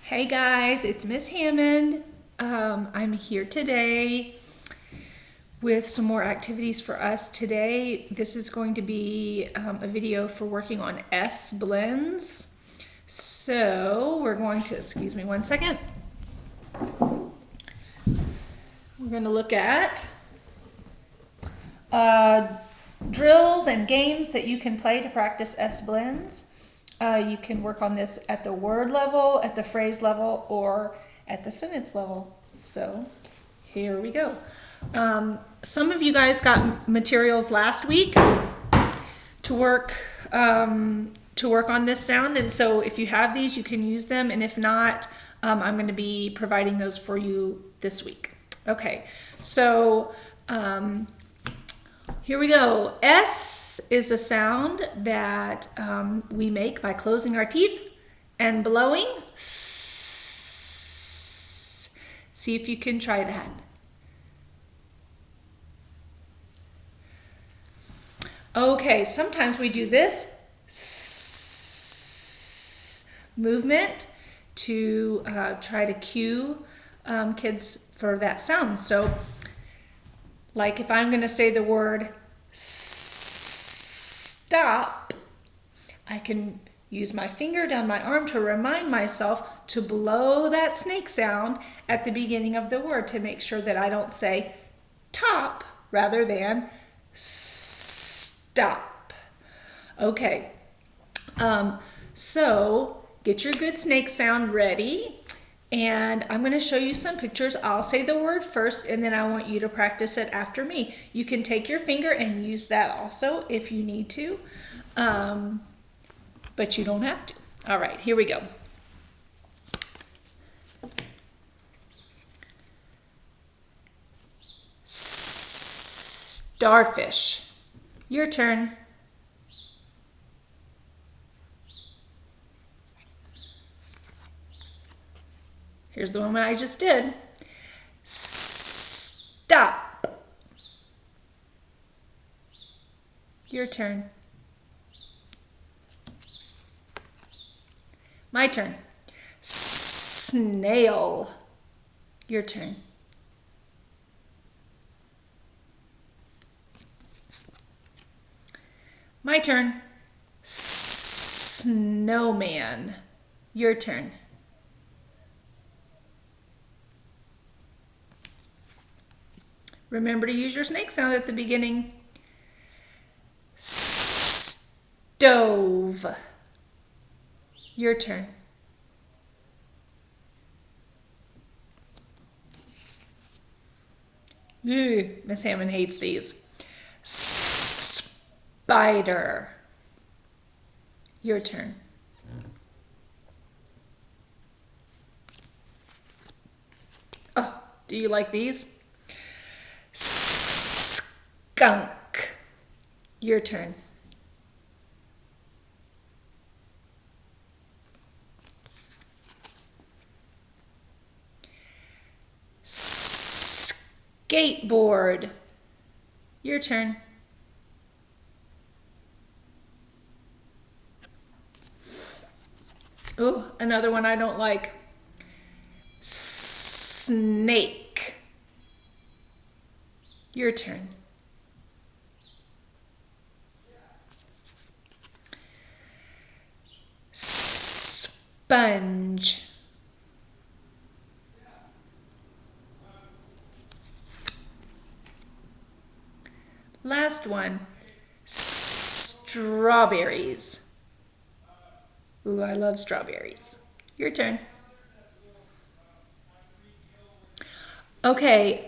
Hey guys, it's Miss Hammond. I'm here today with some more activities for us today. This is going to be a video for working on S blends. So we're going to, excuse me one second. We're going to look at drills and games that you can play to practice S blends. You can work on this at the word level, at the phrase level, or at the sentence level. So here we go. Some of you guys got materials last week to work on this sound, and so if you have these, you can use them, and if not, I'm going to be providing those for you this week. Okay, so here we go. S is a sound that we make by closing our teeth and blowing. See if you can try that. Okay, sometimes we do this movement to try to cue kids for that sound. So, like if I'm going to say the word stop, I can use my finger down my arm to remind myself to blow that snake sound at the beginning of the word to make sure that I don't say top rather than stop. Okay, so get your good snake sound ready. And I'm going to show you some pictures. I'll say the word first, and then I want you to practice it after me. You can take your finger and use that also if you need to, but you don't have to. All right, here we go. Starfish. Your turn. Here's the one I just did. Stop. Your turn. My turn. Snail. Your turn. My turn. Snowman. Your turn. Remember to use your snake sound at the beginning. Stove. Your turn. Ooh, Miss Hammond hates these. Spider. Your turn. Oh, do you like these? Skunk. Your turn. Skateboard. Your turn. Oh, another one I don't like. Snake. Your turn. Sponge. Last one. Strawberries. Ooh, I love strawberries. Your turn. Okay,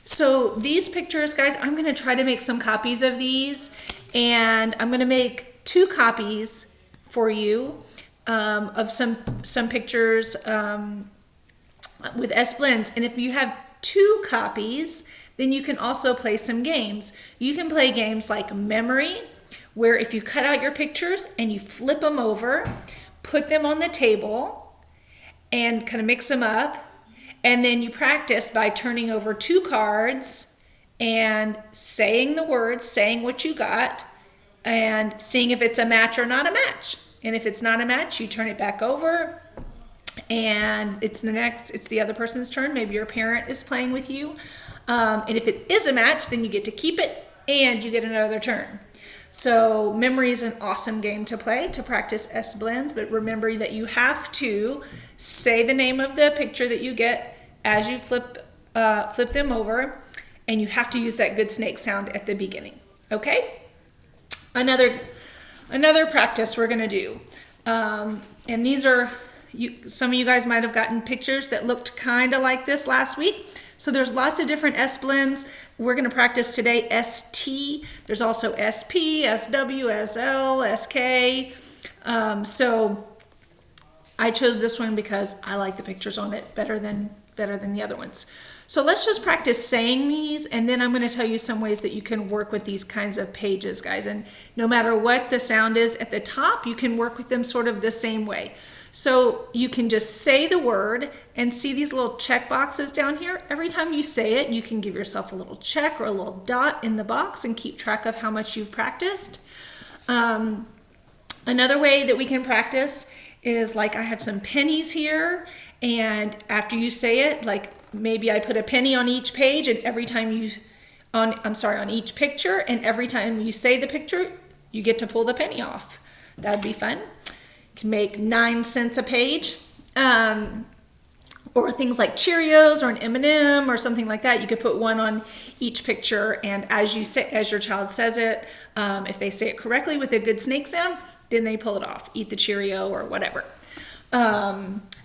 so these pictures, guys, I'm going to try to make some copies of these, and I'm going to make 2 copies for you of some pictures with S blends. And if you have 2 copies, then you can also play some games. You can play games like memory, where if you cut out your pictures and you flip them over, put them on the table, and kind of mix them up. And then you practice by turning over 2 cards and saying the words, saying what you got, and seeing if it's a match or not a match. And if it's not a match, you turn it back over and it's the other person's turn. Maybe your parent is playing with you. And if it is a match, then you get to keep it and you get another turn. So memory is an awesome game to play to practice S-blends, but remember that you have to say the name of the picture that you get as you flip them over, and you have to use that good snake sound at the beginning. Okay? Another practice we're gonna do, and these are, some of you guys might have gotten pictures that looked kind of like this last week. So there's lots of different S-blends. We're going to practice today ST. There's also SP, SW, SL, SK. So I chose this one because I like the pictures on it better than the other ones. So let's just practice saying these, and then I'm going to tell you some ways that you can work with these kinds of pages, guys. And no matter what the sound is at the top, you can work with them sort of the same way. So you can just say the word and see these little check boxes down here. Every time you say it, you can give yourself a little check or a little dot in the box and keep track of how much you've practiced. Another way that we can practice is, like, I have some pennies here, and after you say it, like maybe I put a penny on each page, and every time on each picture, and every time you say the picture, you get to pull the penny off. That'd be fun. Can make 9 cents a page, or things like Cheerios or an M&M or something like that. You could put one on each picture, and as your child says it, if they say it correctly with a good snake sound, then they pull it off. Eat the Cheerio or whatever.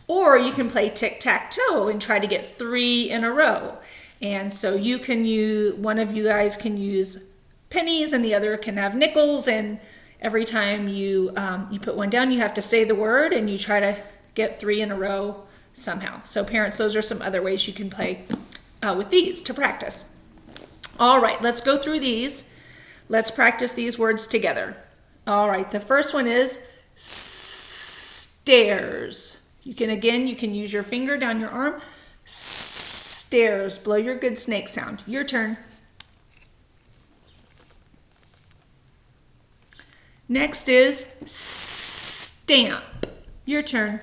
Or you can play tic-tac-toe and try to get 3 in a row. And so one of you guys can use pennies and the other can have nickels, and every time you put one down, you have to say the word, and you try to get 3 in a row somehow. So parents, those are some other ways you can play with these to practice. All right, let's go through these. Let's practice these words together. All right, the first one is stairs. You can use your finger down your arm. Stairs. Blow your good snake sound. Your turn. Next is stamp. Your turn.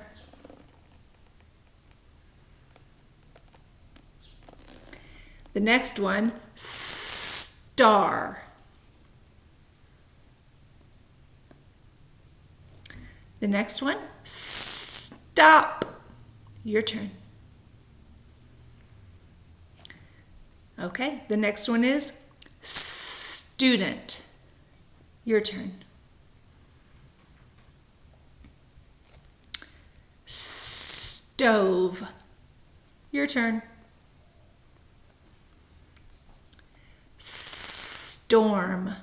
The next one, star. The next one, stop. Your turn. Okay, the next one is student. Your turn. Stove. Your turn. Storm.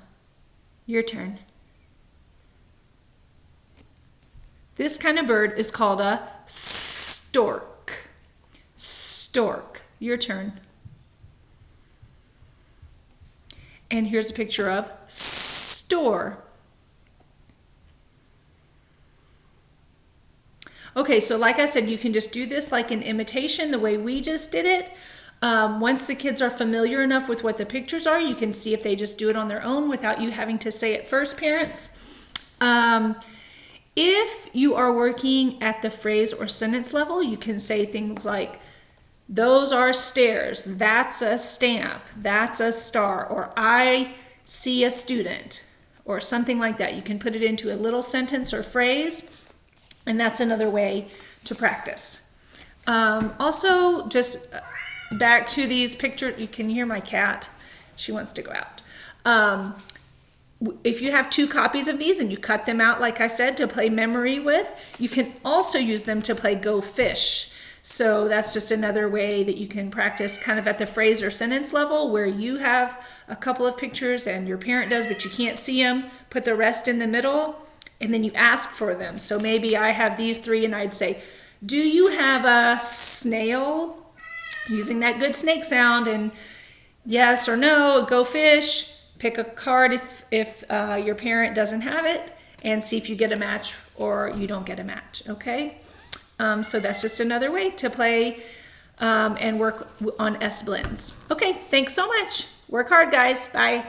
Your turn. This kind of bird is called a stork. Stork. Your turn. And here's a picture of store. Okay, so like I said, you can just do this like an imitation the way we just did it. Once the kids are familiar enough with what the pictures are, you can see if they just do it on their own without you having to say it first, parents. If you are working at the phrase or sentence level, you can say things like, those are stairs, that's a stamp, that's a star, or I see a student, or something like that. You can put it into a little sentence or phrase, and that's another way to practice. Also, just back to these pictures, you can hear my cat. She wants to go out. If you have 2 copies of these and you cut them out, like I said, to play memory with, you can also use them to play Go Fish. So that's just another way that you can practice kind of at the phrase or sentence level, where you have a couple of pictures and your parent does, but you can't see them. Put the rest in the middle, and then you ask for them. So maybe I have these 3 and I'd say, do you have a snail? Using that good snake sound, and yes or no, go fish. Pick a card if your parent doesn't have it, and see if you get a match or you don't get a match, okay? So that's just another way to play and work on S-blends. Okay, thanks so much. Work hard, guys. Bye.